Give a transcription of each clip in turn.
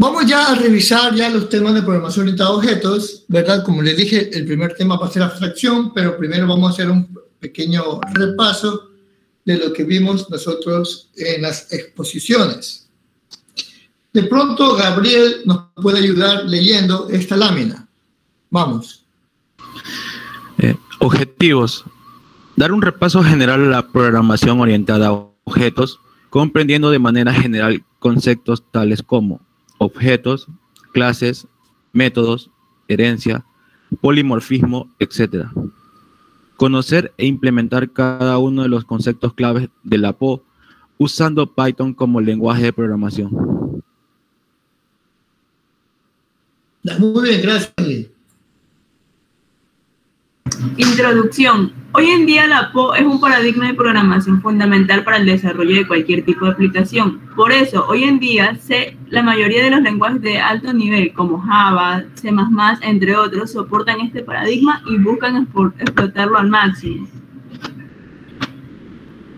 Vamos ya a revisar ya los temas de programación orientada a objetos, ¿verdad? Como les dije, el primer tema va a ser abstracción, pero primero vamos a hacer un pequeño repaso de lo que vimos nosotros en las exposiciones. De pronto, Gabriel nos puede ayudar leyendo esta lámina. Vamos. Objetivos. Dar un repaso general a la programación orientada a objetos, comprendiendo de manera general conceptos tales como objetos, clases, métodos, herencia, polimorfismo, etc. Conocer e implementar cada uno de los conceptos claves de la PO usando Python como lenguaje de programación. Muy bien, gracias. Introducción. Hoy en día la PO es un paradigma de programación fundamental para el desarrollo de cualquier tipo de aplicación. Por eso, hoy en día, la mayoría de los lenguajes de alto nivel, como Java, C++, entre otros, soportan este paradigma y buscan explotarlo al máximo.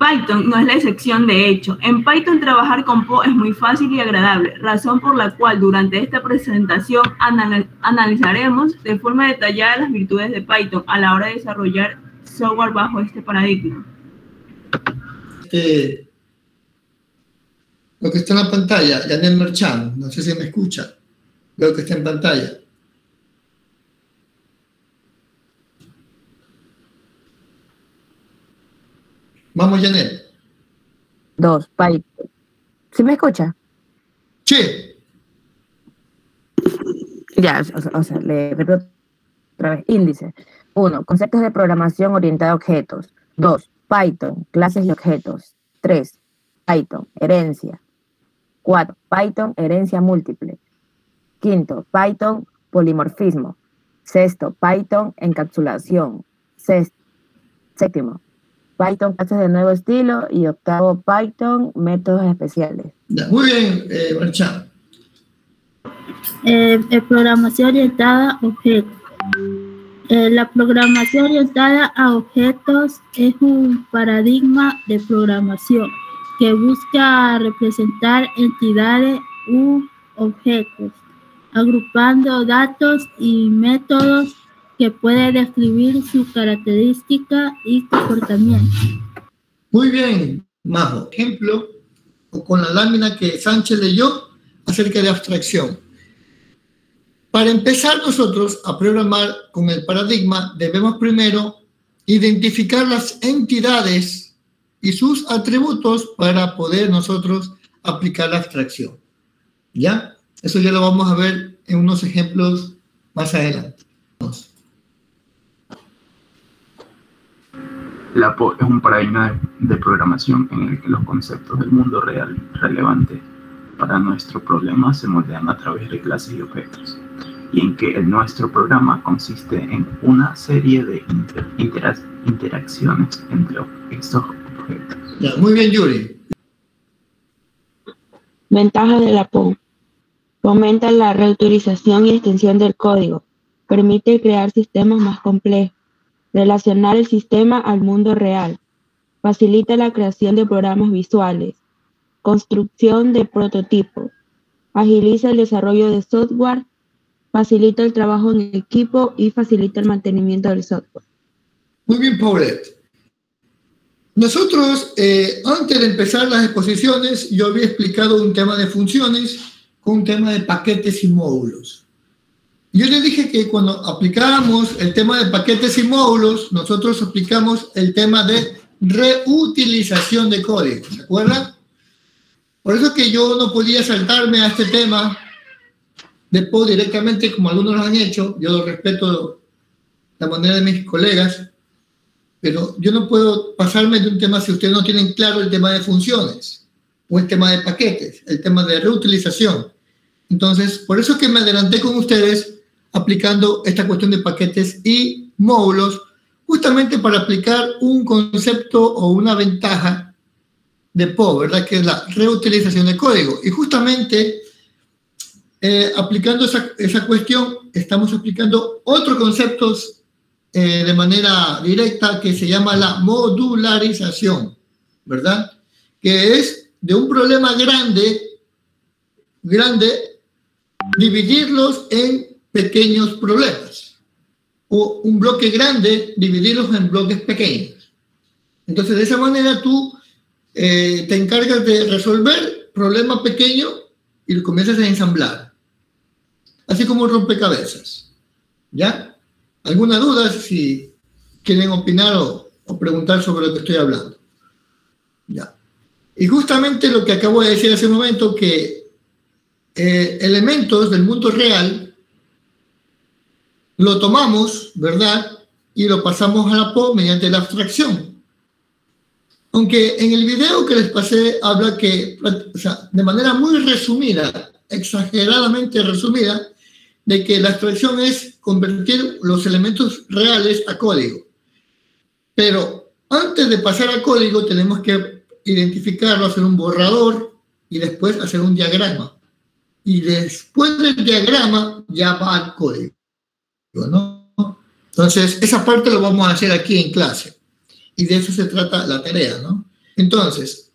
Python no es la excepción, de hecho. En Python trabajar con PO es muy fácil y agradable, razón por la cual durante esta presentación analizaremos de forma detallada las virtudes de Python a la hora de desarrollar software bajo este paradigma. Lo que está en la pantalla, Yanel Merchan, no sé si me escucha, veo que está en pantalla. Vamos, Yanel. 2, Python. ¿Sí me escucha? Sí. Ya, o sea, le repito otra vez. Índice. 1, conceptos de programación orientada a objetos. 2, Python, clases y objetos. 3, Python, herencia. 4, Python, herencia múltiple. 5, Python, polimorfismo. 6, Python, encapsulación. 7, Python, clases de nuevo estilo. Y 8, Python, métodos especiales. Muy bien, Marchán. Programación orientada a objetos. La programación orientada a objetos es un paradigma de programación que busca representar entidades u objetos, agrupando datos y métodos que puede describir su característica y comportamiento. Muy bien, Majo. Ejemplo, o con la lámina que Sánchez leyó acerca de abstracción. Para empezar nosotros a programar con el paradigma, debemos primero identificar las entidades y sus atributos para poder nosotros aplicar la abstracción. ¿Ya? Eso ya lo vamos a ver en unos ejemplos más adelante. Vamos. La PO es un paradigma de programación en el que los conceptos del mundo real relevantes para nuestro problema se moldean a través de clases y objetos, y en que nuestro programa consiste en una serie de interacciones entre estos objetos. Ya, muy bien, Yuri. Ventajas de la PO. Fomenta la reutilización y extensión del código. Permite crear sistemas más complejos. Relacionar el sistema al mundo real. Facilita la creación de programas visuales. Construcción de prototipos. Agiliza el desarrollo de software. Facilita el trabajo en equipo y facilita el mantenimiento del software. Muy bien, Paulette. Nosotros, antes de empezar las exposiciones, yo había explicado un tema de funciones con un tema de paquetes y módulos. Yo les dije que cuando aplicábamos el tema de paquetes y módulos, nosotros aplicamos el tema de reutilización de código, ¿se acuerdan? Por eso que yo no podía saltarme a este tema de PO directamente, como algunos lo han hecho. Yo respeto la manera de mis colegas, pero yo no puedo pasarme de un tema si ustedes no tienen claro el tema de funciones, o el tema de paquetes, el tema de reutilización. Entonces, por eso que me adelanté con ustedes aplicando esta cuestión de paquetes y módulos, justamente para aplicar un concepto o una ventaja de PO, ¿verdad? Que es la reutilización de código. Y justamente aplicando esa cuestión, estamos aplicando otros conceptos de manera directa que se llama la modularización, ¿verdad? Que es de un problema grande, dividirlos en pequeños problemas. O un bloque grande, dividirlos en bloques pequeños. Entonces, de esa manera tú te encargas de resolver problema pequeño y lo comienzas a ensamblar. Así como un rompecabezas. ¿Ya? ¿Alguna duda si quieren opinar o preguntar sobre lo que estoy hablando? Ya. Y justamente lo que acabo de decir hace un momento, que elementos del mundo real lo tomamos, ¿verdad? Y lo pasamos a la PO mediante la abstracción. Aunque en el video que les pasé habla que, o sea, de manera muy resumida, exageradamente resumida, de que la abstracción es convertir los elementos reales a código. Pero antes de pasar a código tenemos que identificarlo, hacer un borrador y después hacer un diagrama. Y después del diagrama ya va al código, ¿no? Entonces, esa parte lo vamos a hacer aquí en clase. Y de eso se trata la tarea, ¿no? Entonces,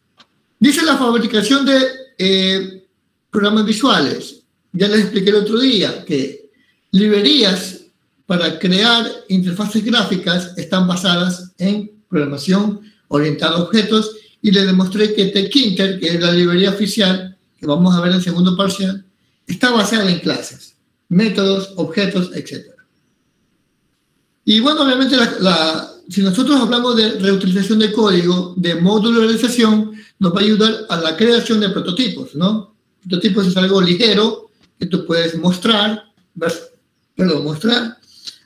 dice la fabricación de programas visuales. Ya les expliqué el otro día que librerías para crear interfaces gráficas están basadas en programación orientada a objetos, y les demostré que Tkinter, que es la librería oficial, que vamos a ver en el segundo parcial, está basada en clases, métodos, objetos, etc. Y bueno, obviamente si nosotros hablamos de reutilización de código, de modularización, nos va a ayudar a la creación de prototipos, ¿no? Prototipos es algo ligero que tú puedes mostrar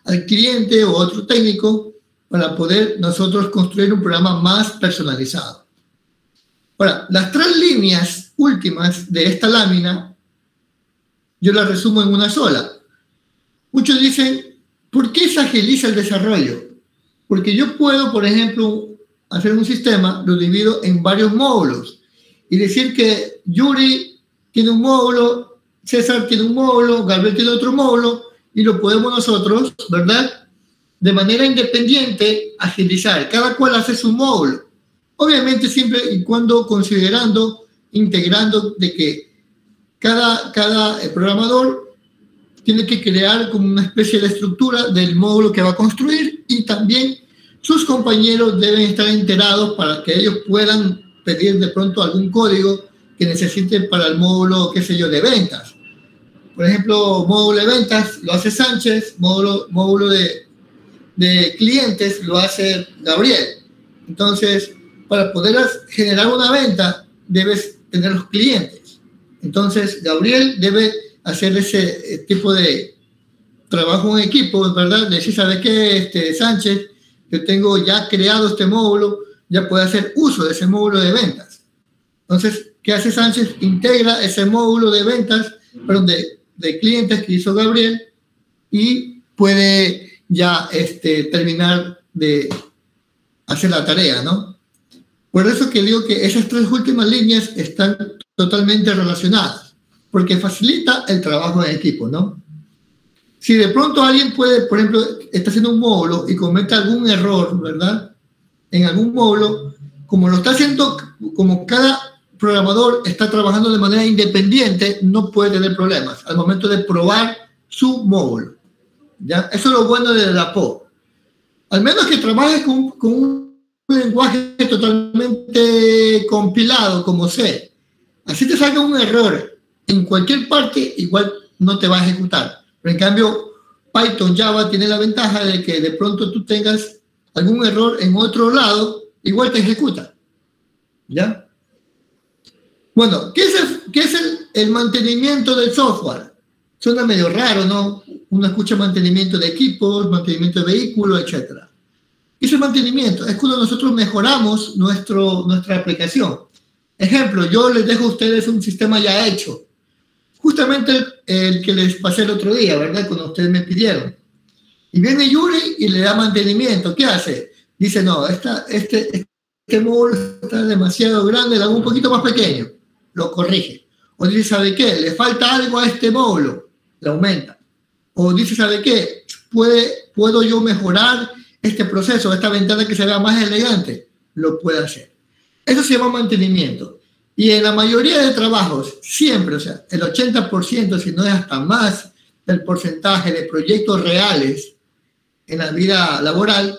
al cliente o otro técnico para poder nosotros construir un programa más personalizado. Ahora, las 3 líneas últimas de esta lámina, yo las resumo en una sola. Muchos dicen, ¿por qué se agiliza el desarrollo? Porque yo puedo, por ejemplo, hacer un sistema, lo divido en varios módulos y decir que Yuri tiene un módulo, César tiene un módulo, Gabriel tiene otro módulo, y lo podemos nosotros, ¿verdad?, de manera independiente agilizar. Cada cual hace su módulo. Obviamente siempre y cuando considerando, integrando de que cada programador tiene que crear como una especie de estructura del módulo que va a construir, y también sus compañeros deben estar enterados para que ellos puedan pedir de pronto algún código que necesiten para el módulo, qué sé yo, de ventas. Por ejemplo, módulo de ventas lo hace Sánchez, módulo de clientes lo hace Gabriel. Entonces, para poder generar una venta, debes tener los clientes. Entonces, Gabriel debe hacer ese tipo de trabajo en equipo, ¿verdad? Decir, ¿sabes qué, Sánchez? Yo tengo ya creado este módulo, ya puede hacer uso de ese módulo de ventas. Entonces, ¿qué hace Sánchez? Integra ese módulo de ventas, perdón, de clientes que hizo Gabriel, y puede ya terminar de hacer la tarea, ¿no? Por eso que digo que esas 3 últimas líneas están totalmente relacionadas, porque facilita el trabajo en equipo, ¿no? Si de pronto alguien puede, por ejemplo, está haciendo un módulo y comete algún error, ¿verdad?, en algún módulo, como lo está haciendo, como cada programador está trabajando de manera independiente, no puede tener problemas al momento de probar su módulo, ¿ya? Eso es lo bueno de la PO. Al menos que trabajes con un lenguaje totalmente compilado como C. Así te salga un error en cualquier parte, igual no te va a ejecutar. Pero en cambio, Python, Java tiene la ventaja de que de pronto tú tengas algún error en otro lado, igual te ejecuta, ¿ya? Bueno, ¿qué es el mantenimiento del software? Suena medio raro, ¿no? Uno escucha mantenimiento de equipos, mantenimiento de vehículos, etc. ¿Qué es el mantenimiento? Es cuando nosotros mejoramos nuestra aplicación. Ejemplo, yo les dejo a ustedes un sistema ya hecho. Justamente el que les pasé el otro día, ¿verdad? Cuando ustedes me pidieron. Y viene Yuri y le da mantenimiento. ¿Qué hace? Dice, no, este módulo está demasiado grande, lo hago un poquito más pequeño. Lo corrige. O dice, ¿sabe qué? Le falta algo a este módulo. Lo aumenta. O dice, ¿sabe qué? ¿Puedo yo mejorar este proceso, esta ventana que se vea más elegante? Lo puede hacer. Eso se llama mantenimiento. Y en la mayoría de trabajos, siempre, o sea, el 80%, si no es hasta más del porcentaje de proyectos reales en la vida laboral,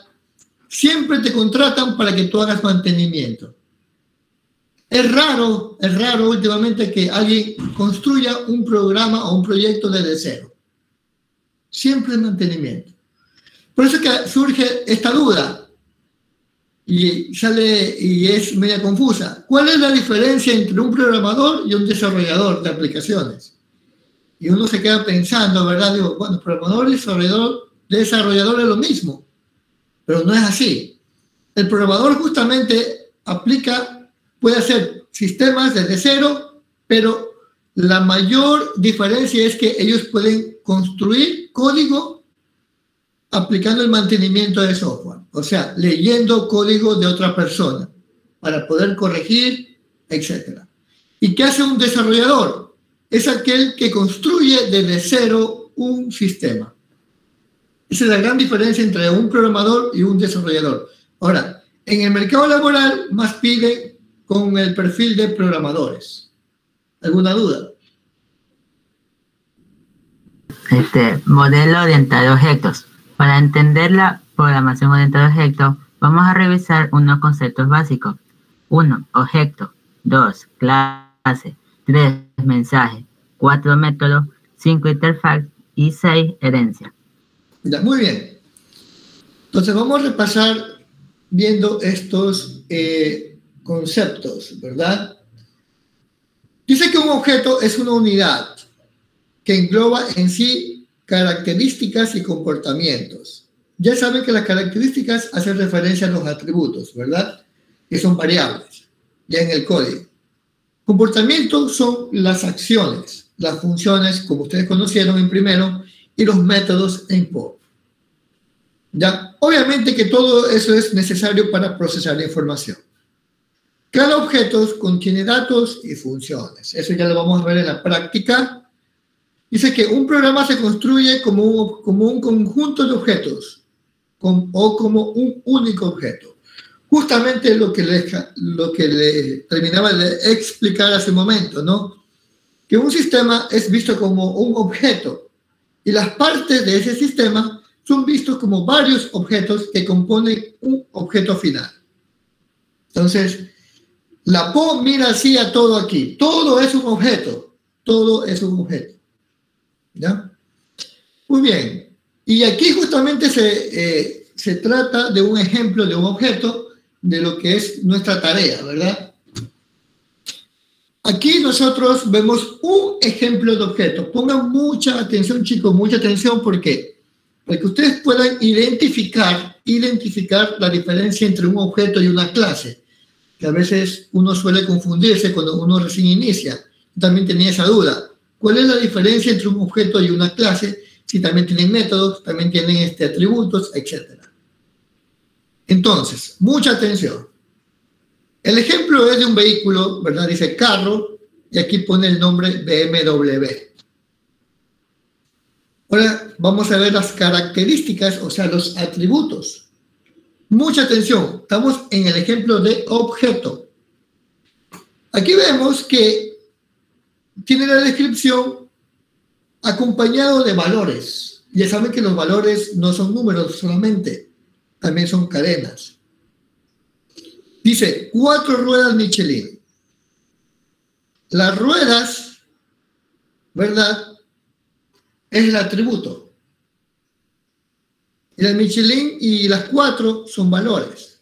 siempre te contratan para que tú hagas mantenimiento. Es raro últimamente que alguien construya un programa o un proyecto desde cero. Siempre es mantenimiento. Por eso es que surge esta duda y es media confusa. ¿Cuál es la diferencia entre un programador y un desarrollador de aplicaciones? Y uno se queda pensando, ¿verdad? Digo, bueno, programador y desarrollador es lo mismo, pero no es así. El programador justamente puede hacer sistemas desde cero, pero la mayor diferencia es que ellos pueden construir código aplicando el mantenimiento de software, o sea, leyendo código de otra persona para poder corregir, etc. ¿Y qué hace un desarrollador? Es aquel que construye desde cero un sistema. Esa es la gran diferencia entre un programador y un desarrollador. Ahora, en el mercado laboral más piden con el perfil de programadores. ¿Alguna duda? Modelo orientado a objetos. Para entender la programación orientada a objetos, vamos a revisar unos conceptos básicos. 1. Objeto. 2. Clase. 3. Mensaje. 4. Método. 5. Interfaz. Y 6. Herencia. Ya, muy bien. Entonces vamos a repasar viendo estos conceptos, ¿verdad? Dice que un objeto es una unidad que engloba en sí características y comportamientos. Ya saben que las características hacen referencia a los atributos, ¿verdad? Que son variables, ya en el código. Comportamientos son las acciones, las funciones, como ustedes conocieron en primero, y los métodos en POP. ¿Ya? Obviamente que todo eso es necesario para procesar la información. Cada objeto contiene datos y funciones. Eso ya lo vamos a ver en la práctica. Dice que un programa se construye como un conjunto de objetos o como un único objeto. Justamente lo que le terminaba de explicar hace un momento, ¿no? Que un sistema es visto como un objeto y las partes de ese sistema son vistos como varios objetos que componen un objeto final. Entonces, la PO mira así a todo aquí. Todo es un objeto. Todo es un objeto. ¿Ya? Muy bien. Y aquí justamente se trata de un ejemplo de un objeto de lo que es nuestra tarea, ¿verdad? Aquí nosotros vemos un ejemplo de objeto. Pongan mucha atención, chicos, mucha atención, porque para que ustedes puedan identificar la diferencia entre un objeto y una clase, que a veces uno suele confundirse cuando uno recién inicia. Yo también tenía esa duda. ¿Cuál es la diferencia entre un objeto y una clase? Si también tienen métodos, también tienen atributos, etc. Entonces, mucha atención. El ejemplo es de un vehículo, ¿verdad? Dice carro, y aquí pone el nombre BMW. Ahora vamos a ver las características, o sea, los atributos. Mucha atención, estamos en el ejemplo de objeto. Aquí vemos que tiene la descripción acompañado de valores. Ya saben que los valores no son números solamente, también son cadenas. Dice, 4 ruedas Michelin. Las ruedas, ¿verdad?, es el atributo. Y el Michelin y las 4 son valores.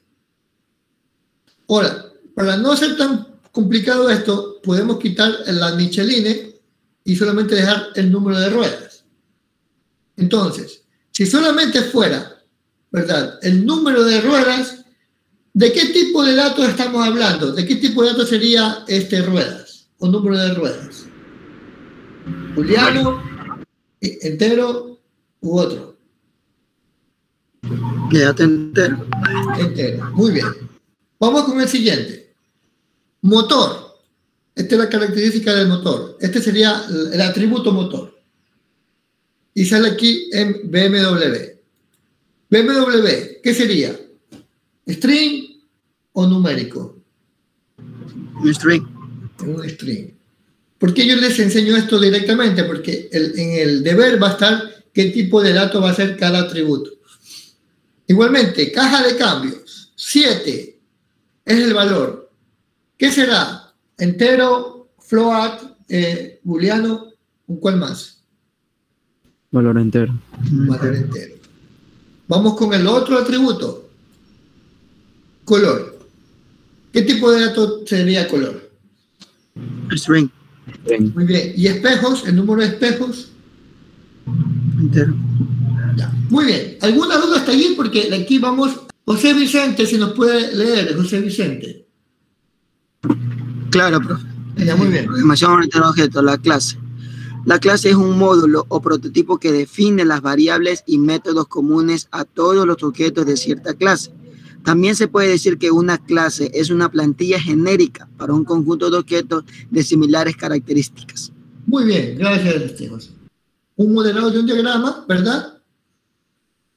Ahora, para no ser tan complicado esto, podemos quitar las Michelin y solamente dejar el número de ruedas. Entonces, si solamente fuera, ¿verdad?, el número de ruedas, ¿de qué tipo de datos estamos hablando? ¿De qué tipo de datos sería ruedas o número de ruedas? Juliano, entero u otro. Quédate entero. Entero, muy bien. Vamos con el siguiente. Motor. Esta es la característica del motor. Este sería el atributo motor. Y sale aquí en BMW. BMW, ¿qué sería? ¿String o numérico? String. En un string. ¿Por qué yo les enseño esto directamente? Porque en el deber va a estar qué tipo de dato va a ser cada atributo. Igualmente, caja de cambios. 7 es el valor. ¿Qué será? Entero, float, booleano, ¿cuál más? Valor entero. Valor entero. Vamos con el otro atributo. Color. ¿Qué tipo de dato sería color? String. Muy bien. ¿Y espejos? ¿El número de espejos? Entero. Ya. Muy bien. ¿Alguna duda hasta allí? Porque de aquí vamos... José Vicente, si nos puede leer. José Vicente. Claro, profe. Ya, muy bien. Programación orientada a objetos, la clase. La clase es un módulo o prototipo que define las variables y métodos comunes a todos los objetos de cierta clase. También se puede decir que una clase es una plantilla genérica para un conjunto de objetos de similares características. Muy bien, gracias, José. Un modelado de un diagrama, ¿verdad?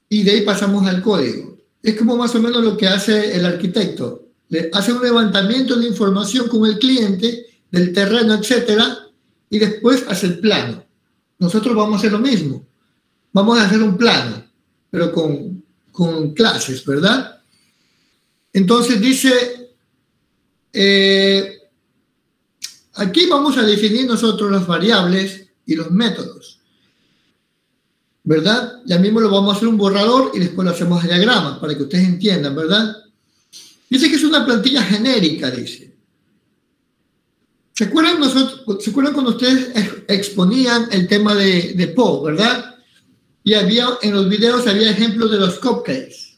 Y de ahí pasamos al código. Es como más o menos lo que hace el arquitecto. Le hace un levantamiento de información con el cliente, del terreno, etcétera, y después hace el plano. Nosotros vamos a hacer lo mismo. Vamos a hacer un plano, pero con clases, ¿verdad? Entonces dice, aquí vamos a definir nosotros las variables y los métodos, ¿verdad? Ya mismo lo vamos a hacer un borrador y después lo hacemos a diagrama para que ustedes entiendan, ¿verdad? Dice que es una plantilla genérica, dice. ¿Se acuerdan cuando ustedes exponían el tema de PO, verdad? Y en los videos había ejemplos de los cupcakes,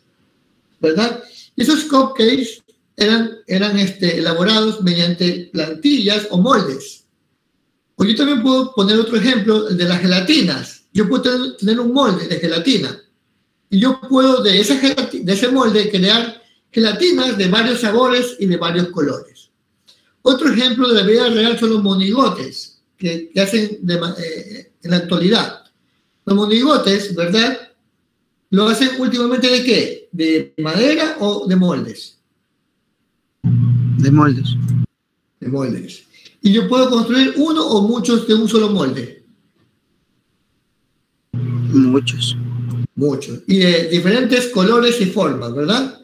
¿verdad? Esos cupcakes eran elaborados mediante plantillas o moldes. O yo también puedo poner otro ejemplo, el de las gelatinas. Yo puedo tener un molde de gelatina. Y yo puedo de ese molde crear gelatinas de varios sabores y de varios colores. Otro ejemplo de la vida real son los monigotes que hacen en la actualidad. Los monigotes, ¿verdad? ¿Lo hacen últimamente de qué? ¿De madera o de moldes? De moldes. De moldes. Y yo puedo construir uno o muchos de un solo molde. Muchos. Muchos. Y de diferentes colores y formas, ¿verdad?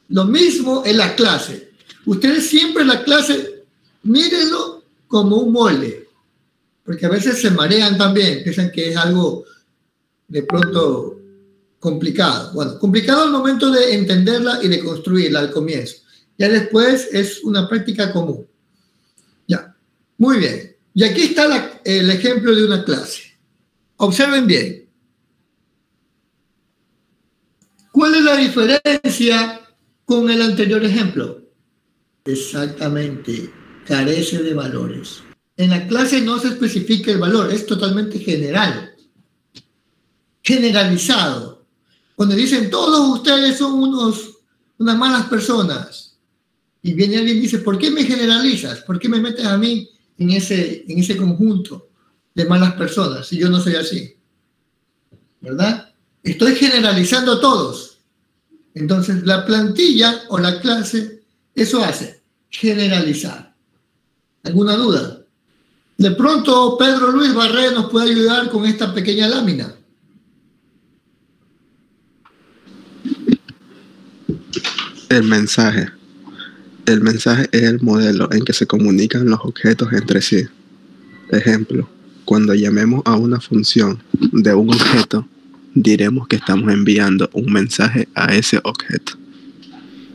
Lo mismo en la clase. Ustedes siempre en la clase, mírenlo como un molde. Porque a veces se marean también. Piensan que es algo de pronto complicado. Bueno, complicado al momento de entenderla y de construirla al comienzo. Ya después es una práctica común. Ya, muy bien. Y aquí está el ejemplo de una clase. Observen bien. ¿Cuál es la diferencia con el anterior ejemplo? Exactamente, carece de valores. En la clase no se especifica el valor, es totalmente general. Generalizado. Cuando dicen, todos ustedes son unas malas personas. Y viene alguien y dice, ¿por qué me generalizas? ¿Por qué me metes a mí en ese conjunto de malas personas si yo no soy así? ¿Verdad? Estoy generalizando a todos. Entonces, la plantilla o la clase, eso hace, generalizar. ¿Alguna duda? De pronto, Pedro Luis Barré nos puede ayudar con esta pequeña lámina. El mensaje. El mensaje es el modelo en que se comunican los objetos entre sí. Ejemplo, cuando llamemos a una función de un objeto, diremos que estamos enviando un mensaje a ese objeto.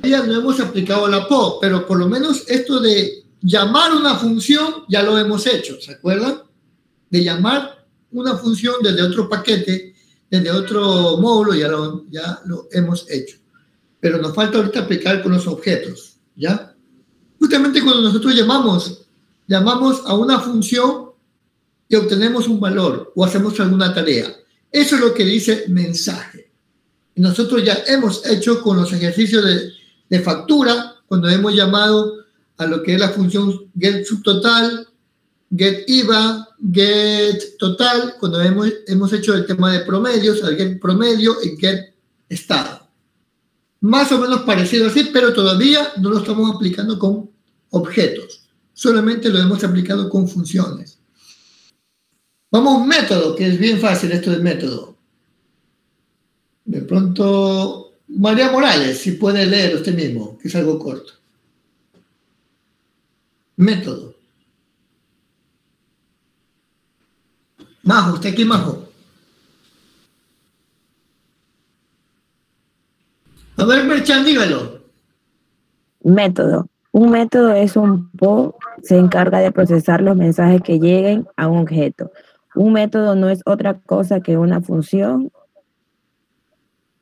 Ya no hemos aplicado la PO, pero por lo menos esto de llamar una función ya lo hemos hecho, ¿se acuerdan? De llamar una función desde otro paquete, desde otro módulo, ya lo hemos hecho. Pero nos falta ahorita aplicar con los objetos, ¿ya? Justamente cuando nosotros llamamos a una función y obtenemos un valor o hacemos alguna tarea. Eso es lo que dice mensaje. Y nosotros ya hemos hecho con los ejercicios de factura, cuando hemos llamado a lo que es la función getSubtotal, getIVA, getTotal, cuando hemos hecho el tema de promedios, al getPromedio y getEstado. Más o menos parecido así, pero todavía no lo estamos aplicando con objetos, solamente lo hemos aplicado con funciones. Vamos a un método, que es bien fácil esto del método. De pronto, María Morales, si puede leer usted mismo, que es algo corto. Método. Majo, ¿usted aquí, Majo? A ver, Merchan, dígalo. Método. Un método es un PO, se encarga de procesar los mensajes que lleguen a un objeto. Un método no es otra cosa que una función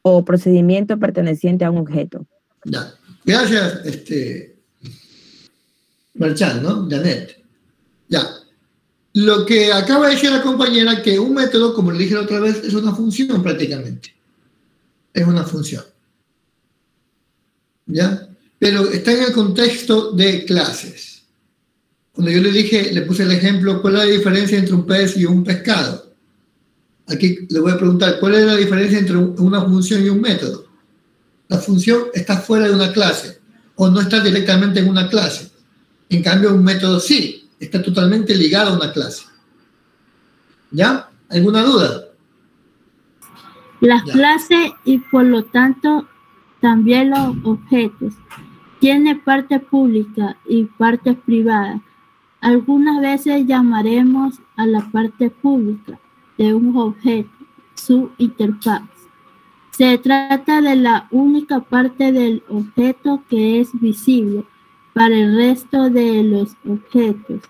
o procedimiento perteneciente a un objeto. Ya. Gracias, Merchan, ¿no? Janet. Ya. Lo que acaba de decir la compañera, que un método, como le dije la otra vez, es una función prácticamente. Es una función. ¿Ya? Pero está en el contexto de clases. Cuando yo le dije, le puse el ejemplo, ¿cuál es la diferencia entre un pez y un pescado? Aquí le voy a preguntar, ¿cuál es la diferencia entre una función y un método? La función está fuera de una clase o no está directamente en una clase. En cambio, un método sí, está totalmente ligado a una clase. ¿Ya? ¿Alguna duda? Las clases y por lo tanto también los objetos tienen parte pública y parte privada. Algunas veces llamaremos a la parte pública de un objeto su interfaz. Se trata de la única parte del objeto que es visible para el resto de los objetos,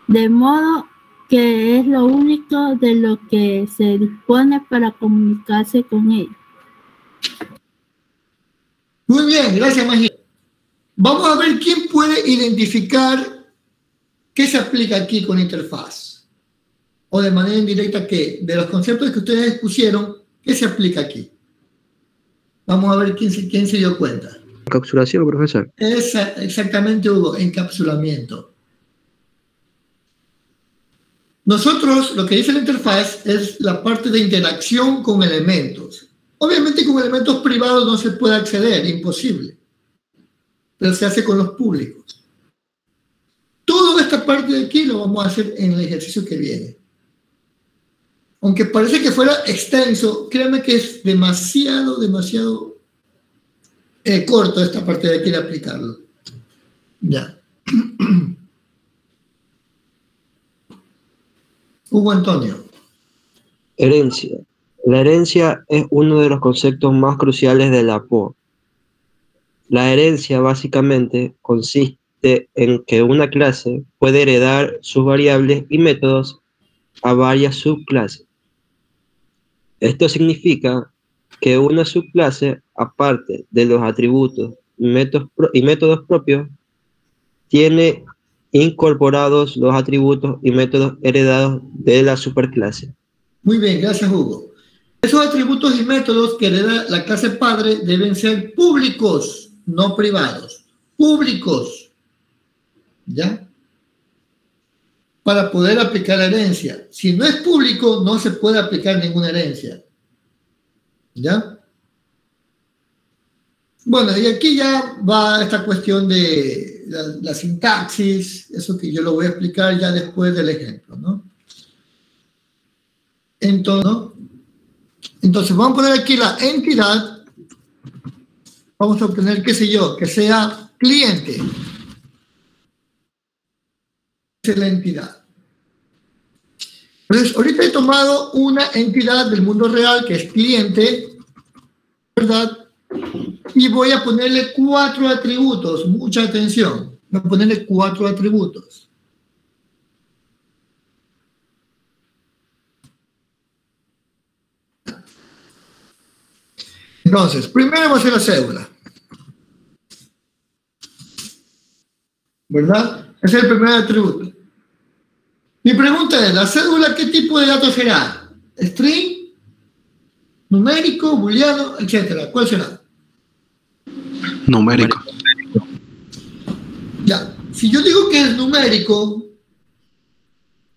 de modo que es lo único de lo que se dispone para comunicarse con ellos. Muy bien, gracias, Maggie. Vamos a ver quién puede identificar qué se aplica aquí con interfaz. O de manera indirecta, ¿qué? De los conceptos que ustedes expusieron, ¿qué se aplica aquí? Vamos a ver quién se dio cuenta. Encapsulación, profesor. Exactamente, Hugo, encapsulamiento. Nosotros, lo que dice la interfaz es la parte de interacción con elementos. Obviamente con elementos privados no se puede acceder, imposible. Pero se hace con los públicos. Toda esta parte de aquí lo vamos a hacer en el ejercicio que viene. Aunque parece que fuera extenso, créanme que es demasiado corto esta parte de aquí de aplicarlo. Ya. Hugo Antonio. Herencia. La herencia es uno de los conceptos más cruciales de la PO. La herencia básicamente consiste en que una clase puede heredar sus variables y métodos a varias subclases. Esto significa que una subclase, aparte de los atributos y métodos propios, tiene incorporados los atributos y métodos heredados de la superclase. Muy bien, gracias, Hugo. Esos atributos y métodos que hereda la clase padre deben ser públicos, no privados. Públicos. ¿Ya? Para poder aplicar la herencia. Si no es público, no se puede aplicar ninguna herencia. ¿Ya? Bueno, y aquí ya va esta cuestión de la sintaxis, eso que yo lo voy a explicar ya después del ejemplo, ¿no? Entonces vamos a poner aquí la entidad, vamos a obtener, qué sé yo, que sea cliente. Esa es la entidad. Entonces, ahorita he tomado una entidad del mundo real que es cliente, ¿verdad? Y voy a ponerle 4 atributos, mucha atención. Voy a ponerle 4 atributos. Entonces, primero vamos a hacer la cédula. ¿Verdad? Ese es el primer atributo. Mi pregunta es, ¿la cédula qué tipo de datos será? ¿String? ¿Numérico? ¿Booleano? Etcétera. ¿Cuál será? Numérico. Ya. Si yo digo que es numérico,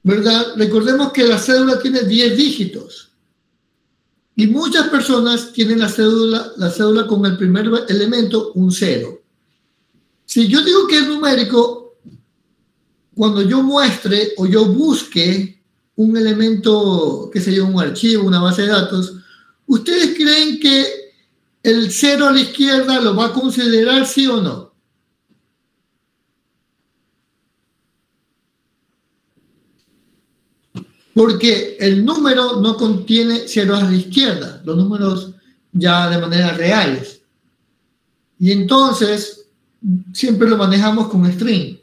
¿verdad? Recordemos que la cédula tiene 10 dígitos. Y muchas personas tienen la cédula con el primer elemento, un 0. Si yo digo que es numérico, cuando yo muestre o yo busque un elemento, qué sé yo, un archivo, una base de datos, ¿ustedes creen que el 0 a la izquierda lo va a considerar sí o no? Porque el número no contiene ceros a la izquierda, los números ya de manera reales. Y entonces, siempre lo manejamos con string.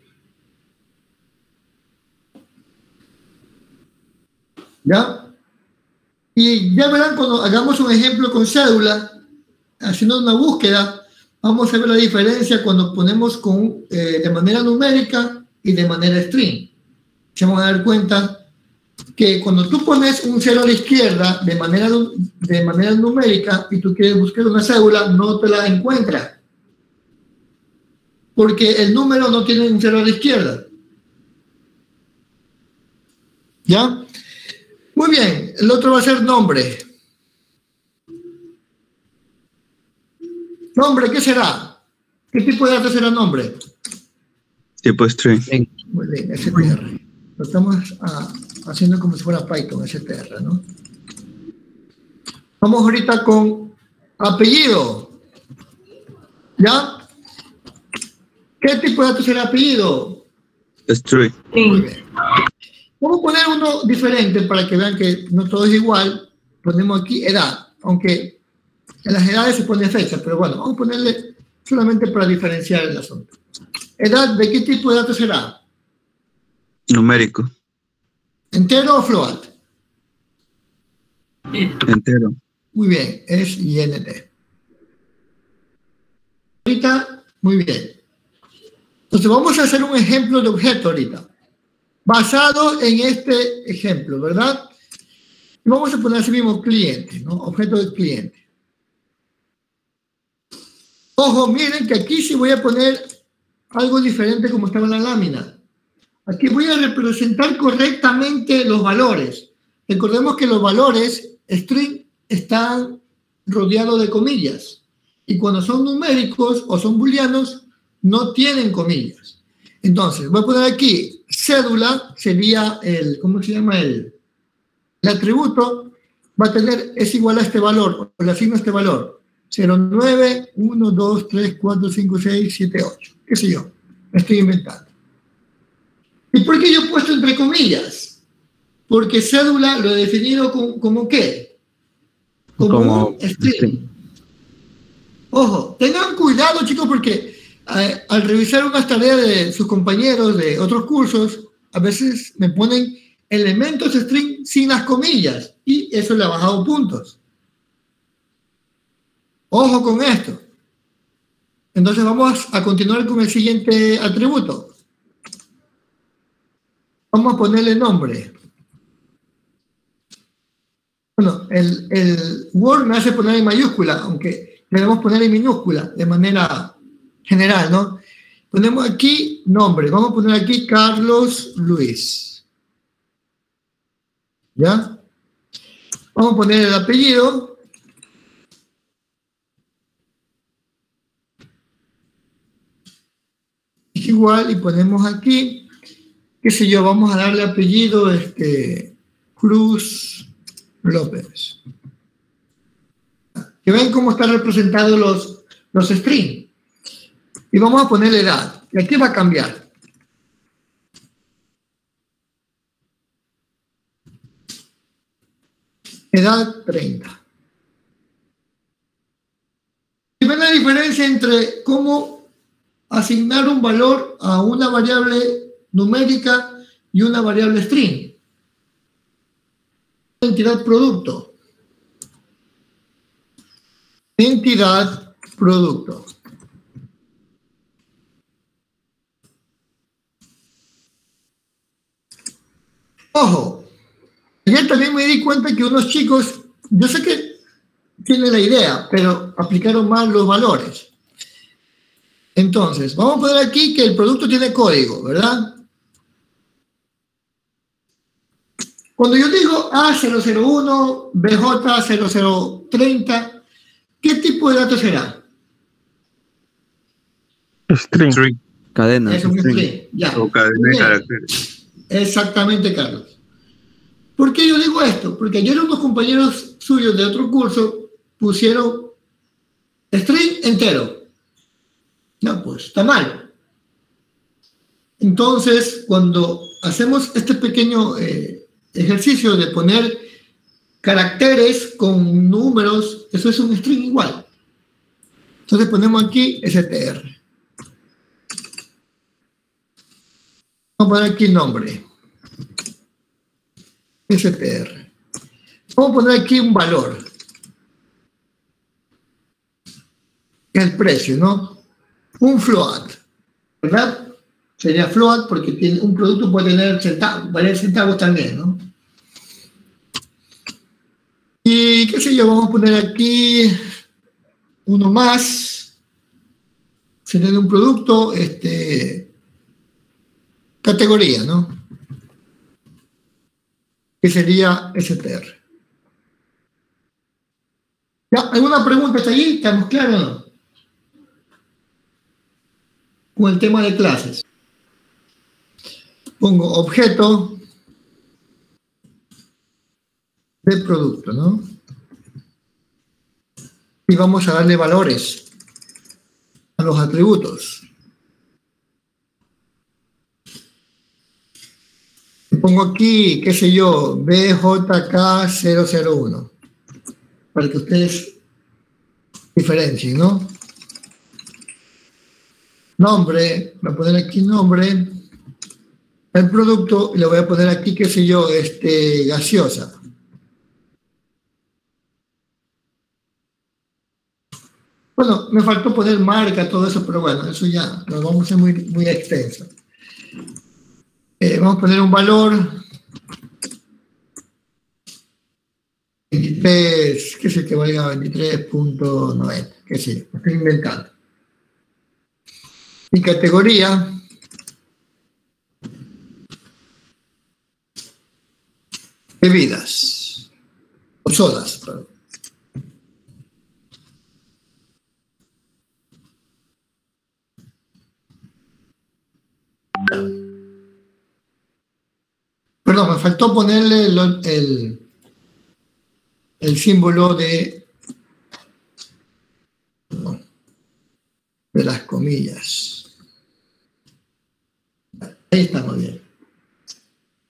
¿Ya? Y ya verán, cuando hagamos un ejemplo con cédula, haciendo una búsqueda, vamos a ver la diferencia cuando ponemos de manera numérica y de manera string. Se van a dar cuenta que cuando tú pones un 0 a la izquierda de manera numérica y tú quieres buscar una cédula, no te la encuentras. Porque el número no tiene un 0 a la izquierda. ¿Ya? Muy bien, el otro va a ser nombre. Nombre, ¿qué será? ¿Qué tipo de datos será nombre? Tipo string. Muy bien, STR. Lo estamos haciendo como si fuera Python, STR, ¿no? Vamos ahorita con apellido. ¿Ya? ¿Qué tipo de datos será apellido? String. Muy bien. Vamos a poner uno diferente para que vean que no todo es igual. Ponemos aquí edad, aunque en las edades se pone fecha, pero bueno, vamos a ponerle solamente para diferenciar el asunto. ¿Edad de qué tipo de datos será? Numérico. ¿Entero o float? Entero. Muy bien, es INT. Ahorita, muy bien. Entonces vamos a hacer un ejemplo de objeto ahorita, basado en este ejemplo, ¿verdad? Y vamos a poner ese mismo cliente, ¿no? Objeto del cliente. Ojo, miren que aquí sí voy a poner algo diferente como estaba en la lámina. Aquí voy a representar correctamente los valores. Recordemos que los valores string están rodeados de comillas. Y cuando son numéricos o son booleanos, no tienen comillas. Entonces, voy a poner aquí, cédula sería ¿cómo se llama? El atributo va a tener, es igual a este valor, o le asigno este valor. 09, 1, 2, 3, 4, 5, 6, 7, 8. ¿Qué sé yo? Me estoy inventando. ¿Y por qué yo he puesto entre comillas? Porque cédula lo he definido como ¿qué? Como string. Ojo, tengan cuidado, chicos, porque al revisar unas tareas de sus compañeros de otros cursos, a veces me ponen elementos string sin las comillas y eso le ha bajado puntos. Ojo con esto. Entonces vamos a continuar con el siguiente atributo. Vamos a ponerle nombre. Bueno, el Word me hace poner en mayúscula, aunque debemos poner en minúscula de manera general, ¿no? Ponemos aquí nombre. Vamos a poner aquí Carlos Luis. ¿Ya? Vamos a poner el apellido. Igual, y ponemos aquí, qué sé yo, vamos a darle apellido Cruz López. Que ven cómo están representados los strings. Y vamos a poner la edad. Y aquí va a cambiar. Edad 30. ¿Y ven la diferencia entre cómo asignar un valor a una variable numérica y una variable string? Entidad producto. Entidad producto. Ojo, ayer también me di cuenta que unos chicos, yo sé que tienen la idea, pero aplicaron mal los valores. Entonces, vamos a poner aquí que el producto tiene código, ¿verdad? Cuando yo digo A001, BJ0030, ¿qué tipo de datos será? String. Cadena. Es un string, ya. O cadena de Bien. caracteres. Exactamente, Carlos. ¿Por qué yo digo esto? Porque ayer unos compañeros suyos de otro curso pusieron string entero. No, pues está mal. Entonces, cuando hacemos este pequeño ejercicio de poner caracteres con números, eso es un string igual. Entonces ponemos aquí str. Vamos a poner aquí nombre. str. Vamos a poner aquí un valor. El precio, ¿no? Un float, ¿verdad? Sería float porque tiene, un producto puede tener centavos, valer centavos también, ¿no? Y qué sé yo, vamos a poner aquí uno más. Sería de un producto, categoría, ¿no? Que sería str. ¿Ya? ¿Alguna pregunta hasta allí? ¿Estamos claros o no? Con el tema de clases. Pongo objeto de producto, ¿no? Y vamos a darle valores a los atributos. Pongo aquí, qué sé yo, BJK001, para que ustedes diferencien, ¿no? Nombre, voy a poner aquí nombre, el producto, y le voy a poner aquí, qué sé yo, gaseosa. Bueno, me faltó poner marca, todo eso, pero bueno, eso ya lo vamos a hacer muy, muy extenso. Vamos a poner un valor 23, que sé que valga 23.90, que sí, lo estoy inventando. Y categoría bebidas o sodas, perdón. Perdón, me faltó ponerle el símbolo de las comillas. Ahí está.